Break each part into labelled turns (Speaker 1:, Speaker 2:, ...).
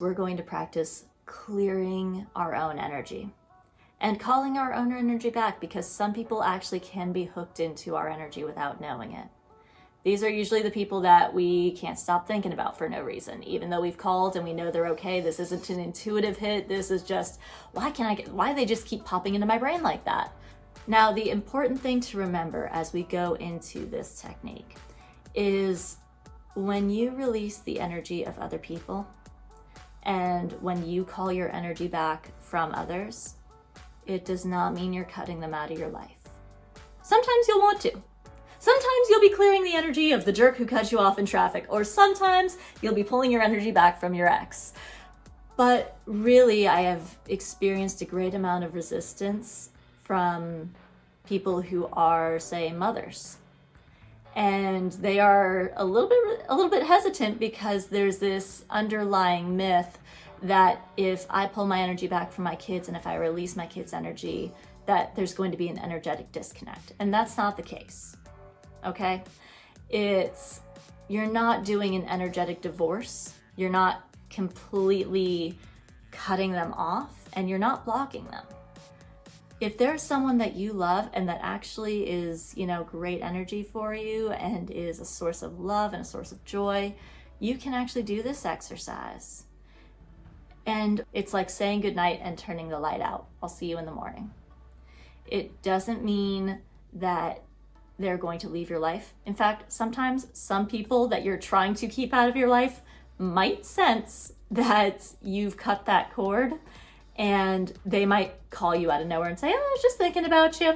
Speaker 1: We're going to practice clearing our own energy and calling our own energy back, because some people actually can be hooked into our energy without knowing it. These are usually the people that we can't stop thinking about for no reason, even though we've called and we know they're okay. This isn't an intuitive hit. This is just, why do they just keep popping into my brain like that? Now, the important thing to remember as we go into this technique is when you release the energy of other people and when you call your energy back from others, it does not mean you're cutting them out of your life. Sometimes you'll want to. Sometimes you'll be clearing the energy of the jerk who cut you off in traffic, or sometimes you'll be pulling your energy back from your ex. But really, I have experienced a great amount of resistance from people who are, say, mothers. And they are a little bit hesitant because there's this underlying myth that if I pull my energy back from my kids and if I release my kids' energy, that there's going to be an energetic disconnect. And that's not the case, okay? You're not doing an energetic divorce. You're not completely cutting them off, and you're not blocking them. If there's someone that you love and that actually is, great energy for you and is a source of love and a source of joy, you can actually do this exercise. And it's like saying goodnight and turning the light out. I'll see you in the morning. It doesn't mean that they're going to leave your life. In fact, sometimes some people that you're trying to keep out of your life might sense that you've cut that cord, and they might call you out of nowhere and say, "Oh, I was just thinking about you."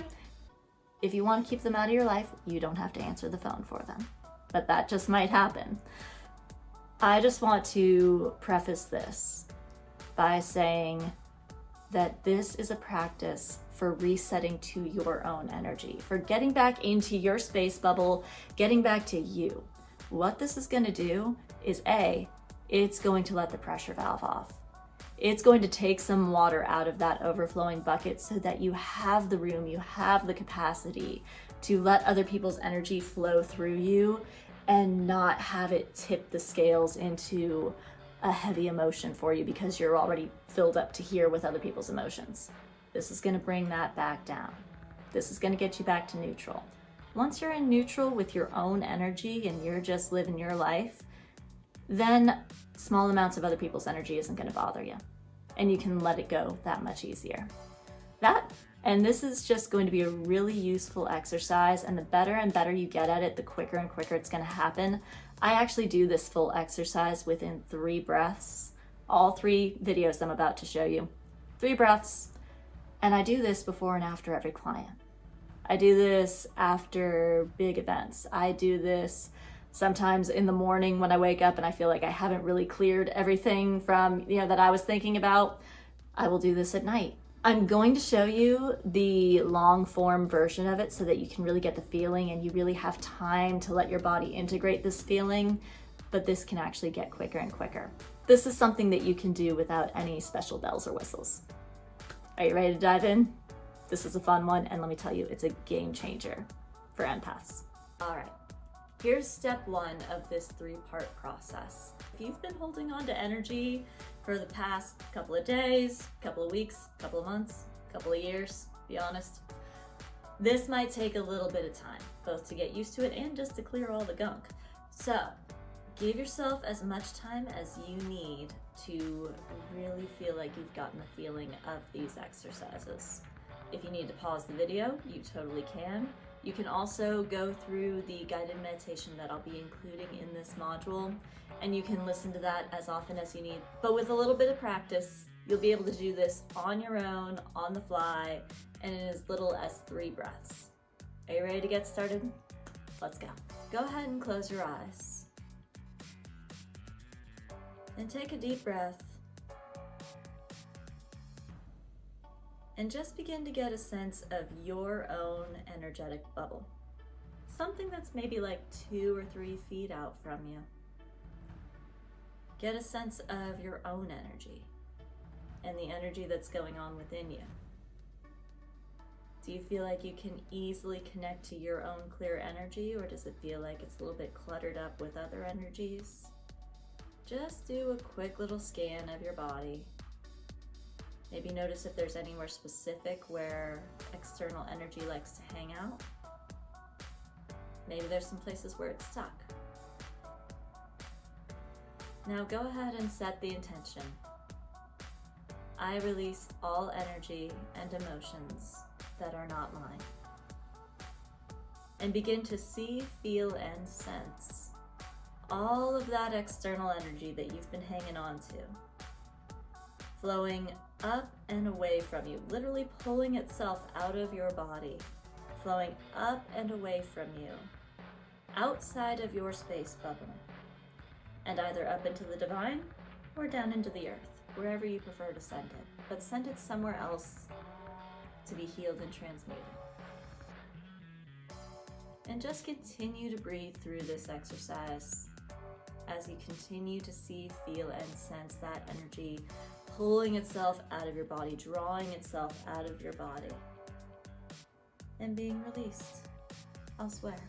Speaker 1: If you want to keep them out of your life, you don't have to answer the phone for them. But that just might happen. I just want to preface this by saying that this is a practice for resetting to your own energy, for getting back into your space bubble, getting back to you. What this is going to do is it's going to let the pressure valve off. It's going to take some water out of that overflowing bucket so that you have the room, you have the capacity to let other people's energy flow through you and not have it tip the scales into a heavy emotion for you because you're already filled up to here with other people's emotions. This is going to bring that back down. This is going to get you back to neutral. Once you're in neutral with your own energy and you're just living your life, then small amounts of other people's energy isn't going to bother you. And you can let it go that much easier. And this is just going to be a really useful exercise, and the better and better you get at it, the quicker and quicker it's going to happen. I actually do this full exercise within 3 breaths. All 3 videos I'm about to show you. 3 breaths. And I do this before and after every client. I do this after big events. I do this sometimes in the morning when I wake up and I feel like I haven't really cleared everything from, that I was thinking about. I will do this at night. I'm going to show you the long form version of it so that you can really get the feeling and you really have time to let your body integrate this feeling, but this can actually get quicker and quicker. This is something that you can do without any special bells or whistles. Are you ready to dive in? This is a fun one, and let me tell you, it's a game changer for empaths. All right, here's step 1 of this 3-part process. If you've been holding on to energy for the past couple of days, couple of weeks, couple of months, couple of years, be honest, this might take a little bit of time, both to get used to it and just to clear all the gunk. So give yourself as much time as you need to really feel like you've gotten the feeling of these exercises. If you need to pause the video, you totally can. You can also go through the guided meditation that I'll be including in this module, and you can listen to that as often as you need. But with a little bit of practice, you'll be able to do this on your own, on the fly, and in as little as 3 breaths. Are you ready to get started? Let's go. Go ahead and close your eyes. And take a deep breath. And just begin to get a sense of your own energetic bubble. Something that's maybe like 2 or 3 feet out from you. Get a sense of your own energy and the energy that's going on within you. Do you feel like you can easily connect to your own clear energy, or does it feel like it's a little bit cluttered up with other energies? just do a quick little scan of your body. Maybe notice if there's anywhere specific where external energy likes to hang out. Maybe there's some places where it's stuck. Now go ahead and set the intention. I release all energy and emotions that are not mine. And begin to see, feel, and sense all of that external energy that you've been hanging on to, flowing up and away from you, literally pulling itself out of your body, flowing up and away from you, outside of your space bubble, and either up into the divine or down into the earth, wherever you prefer to send it, but send it somewhere else to be healed and transmuted. And just continue to breathe through this exercise as you continue to see, feel, and sense that energy pulling itself out of your body, drawing itself out of your body, and being released elsewhere.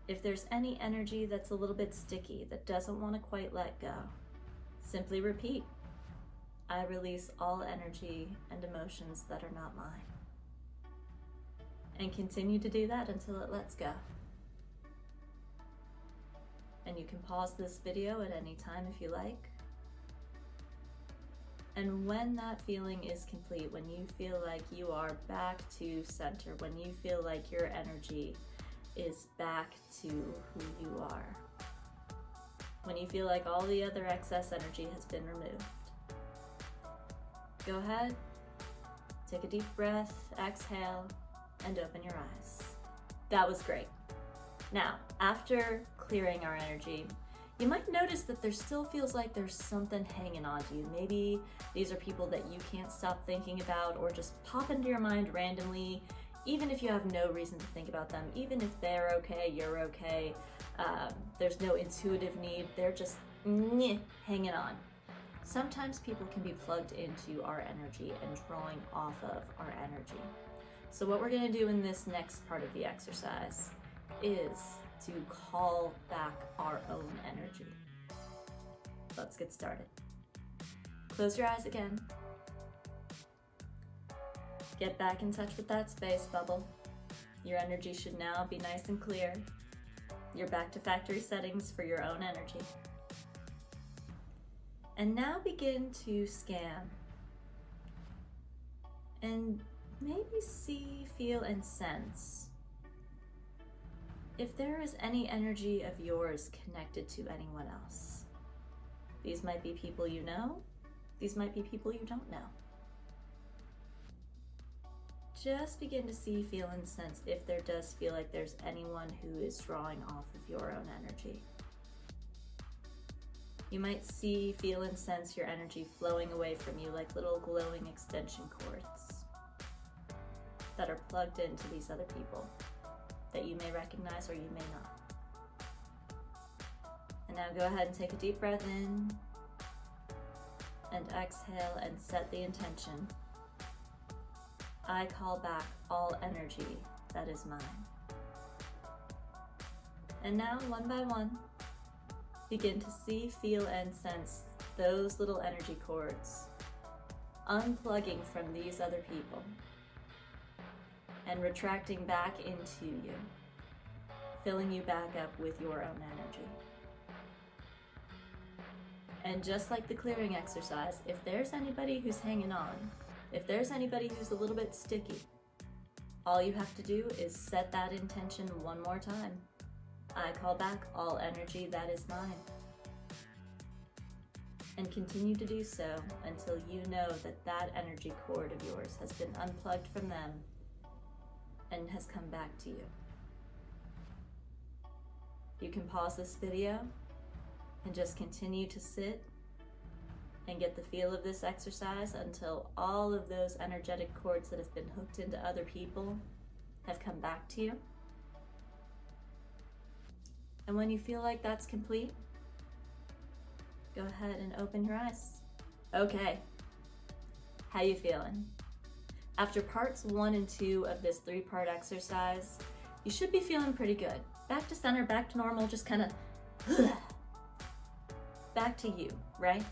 Speaker 1: If there's any energy that's a little bit sticky, that doesn't want to quite let go, simply repeat, I release all energy and emotions that are not mine. And continue to do that until it lets go. And you can pause this video at any time if you like. And when that feeling is complete, when you feel like you are back to center, when you feel like your energy is back to who you are, when you feel like all the other excess energy has been removed, go ahead, take a deep breath, exhale, and open your eyes. That was great. Now, after clearing our energy, you might notice that there still feels like there's something hanging on to you. Maybe these are people that you can't stop thinking about or just pop into your mind randomly, even if you have no reason to think about them, even if they're okay, you're okay, there's no intuitive need, they're just hanging on. Sometimes people can be plugged into our energy and drawing off of our energy. So what we're going to do in this next part of the exercise is to call back our own energy. Let's get started. Close your eyes again. Get back in touch with that space bubble. Your energy should now be nice and clear. You're back to factory settings for your own energy. And now begin to scan and maybe see, feel, and sense if there is any energy of yours connected to anyone else. These might be people you know, these might be people you don't know. Just begin to see, feel, and sense if there does feel like there's anyone who is drawing off of your own energy. You might see, feel, and sense your energy flowing away from you like little glowing extension cords that are plugged into these other people that you may recognize or you may not. And now go ahead and take a deep breath in and exhale and set the intention. I call back all energy that is mine. And now, one by one, begin to see, feel, and sense those little energy cords unplugging from these other people and retracting back into you, filling you back up with your own energy. And just like the clearing exercise, if there's anybody who's hanging on, if there's anybody who's a little bit sticky, all you have to do is set that intention one more time. I call back all energy that is mine. And continue to do so until you know that that energy cord of yours has been unplugged from them and has come back to you. You can pause this video and just continue to sit and get the feel of this exercise until all of those energetic cords that have been hooked into other people have come back to you. And when you feel like that's complete, go ahead and open your eyes. Okay, how you feeling? After parts 1 and 2 of this 3-part exercise, you should be feeling pretty good. Back to center, back to normal, just kind of back to you, right?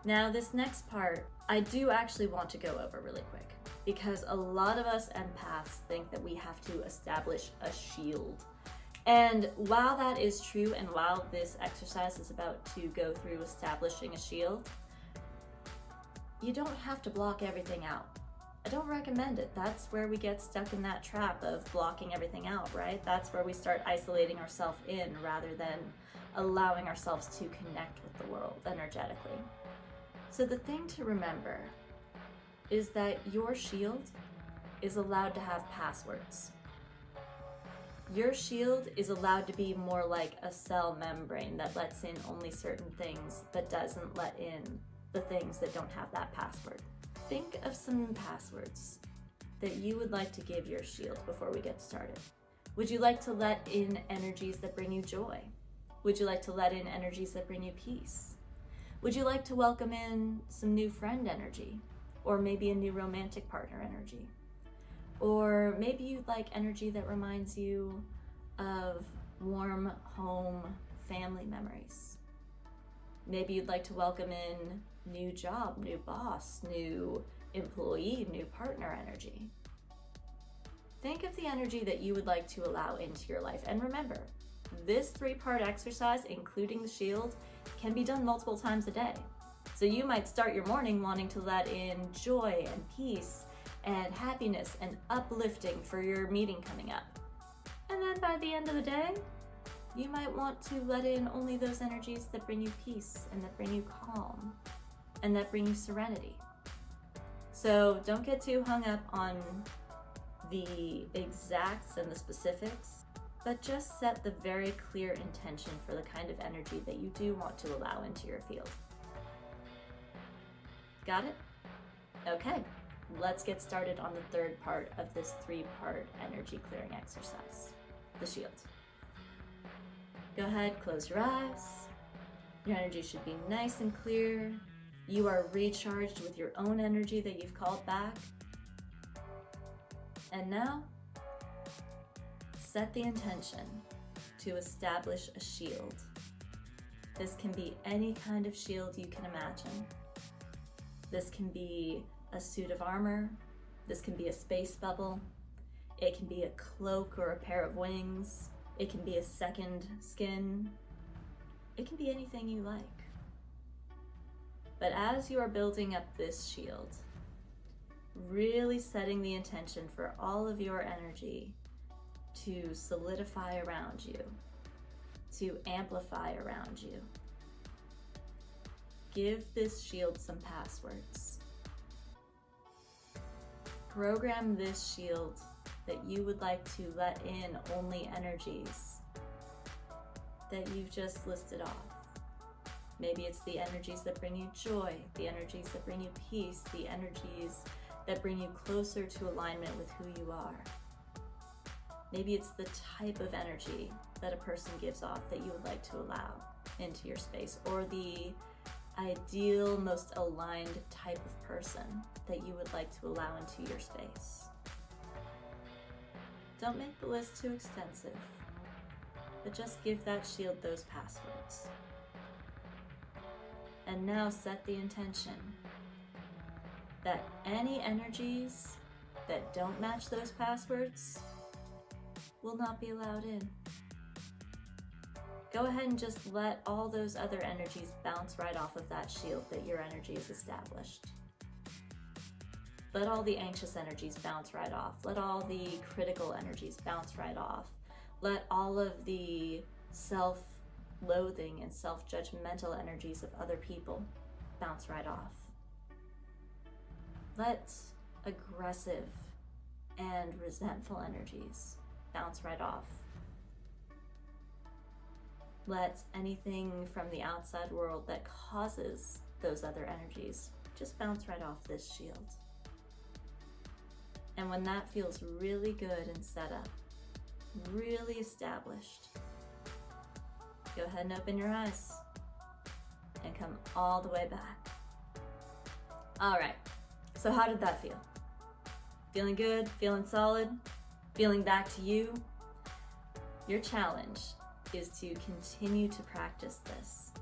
Speaker 1: Now, this next part, I do actually want to go over really quick because a lot of us empaths think that we have to establish a shield. And while that is true, and while this exercise is about to go through establishing a shield, you don't have to block everything out. I don't recommend it. That's where we get stuck in that trap of blocking everything out, right? That's where we start isolating ourselves in rather than allowing ourselves to connect with the world energetically. So the thing to remember is that your shield is allowed to have passwords. Your shield is allowed to be more like a cell membrane that lets in only certain things but doesn't let in the things that don't have that password. Think of some passwords that you would like to give your shield before we get started. Would you like to let in energies that bring you joy? Would you like to let in energies that bring you peace? Would you like to welcome in some new friend energy? Or maybe a new romantic partner energy? Or maybe you'd like energy that reminds you of warm home family memories. Maybe you'd like to welcome in new job, new boss, new employee, new partner energy. Think of the energy that you would like to allow into your life. And remember, this 3-part exercise, including the shield, can be done multiple times a day. So you might start your morning wanting to let in joy and peace and happiness and uplifting for your meeting coming up. And then by the end of the day, you might want to let in only those energies that bring you peace and that bring you calm and that bring you serenity. So don't get too hung up on the exacts and the specifics, but just set the very clear intention for the kind of energy that you do want to allow into your field. Got it? Okay, let's get started on the 3rd part of this 3-part energy clearing exercise, the shield. Go ahead, close your eyes. Your energy should be nice and clear. You are recharged with your own energy that you've called back. And now, set the intention to establish a shield. This can be any kind of shield you can imagine. This can be a suit of armor. This can be a space bubble. It can be a cloak or a pair of wings. It can be a second skin. It can be anything you like. But as you are building up this shield, really setting the intention for all of your energy to solidify around you, to amplify around you. Give this shield some passwords. Program this shield that you would like to let in only energies that you've just listed off. Maybe it's the energies that bring you joy, the energies that bring you peace, the energies that bring you closer to alignment with who you are. Maybe it's the type of energy that a person gives off that you would like to allow into your space, or the ideal, most aligned type of person that you would like to allow into your space. Don't make the list too extensive, but just give that shield those passwords. And now set the intention that any energies that don't match those passwords will not be allowed in. Go ahead and just let all those other energies bounce right off of that shield that your energy is established. Let all the anxious energies bounce right off. Let all the critical energies bounce right off. Let all of the self-loathing and self-judgmental energies of other people bounce right off. Let aggressive and resentful energies bounce right off. Let anything from the outside world that causes those other energies just bounce right off this shield. And when that feels really good and set up, really established, go ahead and open your eyes and come all the way back. All right, so how did that feel? Feeling good, feeling solid, feeling back to you? Your challenge is to continue to practice this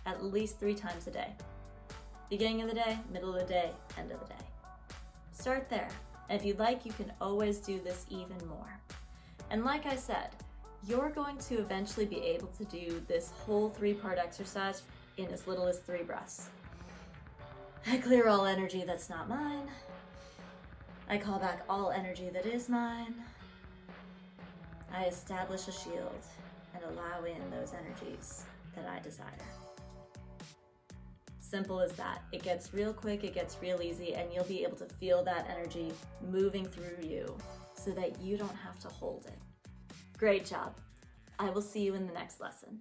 Speaker 1: at least 3 times a day. Beginning of the day, middle of the day, end of the day. Start there. And if you'd like, you can always do this even more. And like I said, you're going to eventually be able to do this whole 3-part exercise in as little as 3 breaths. I clear all energy that's not mine. I call back all energy that is mine. I establish a shield and allow in those energies that I desire. Simple as that. It gets real quick, it gets real easy, and you'll be able to feel that energy moving through you so that you don't have to hold it. Great job. I will see you in the next lesson.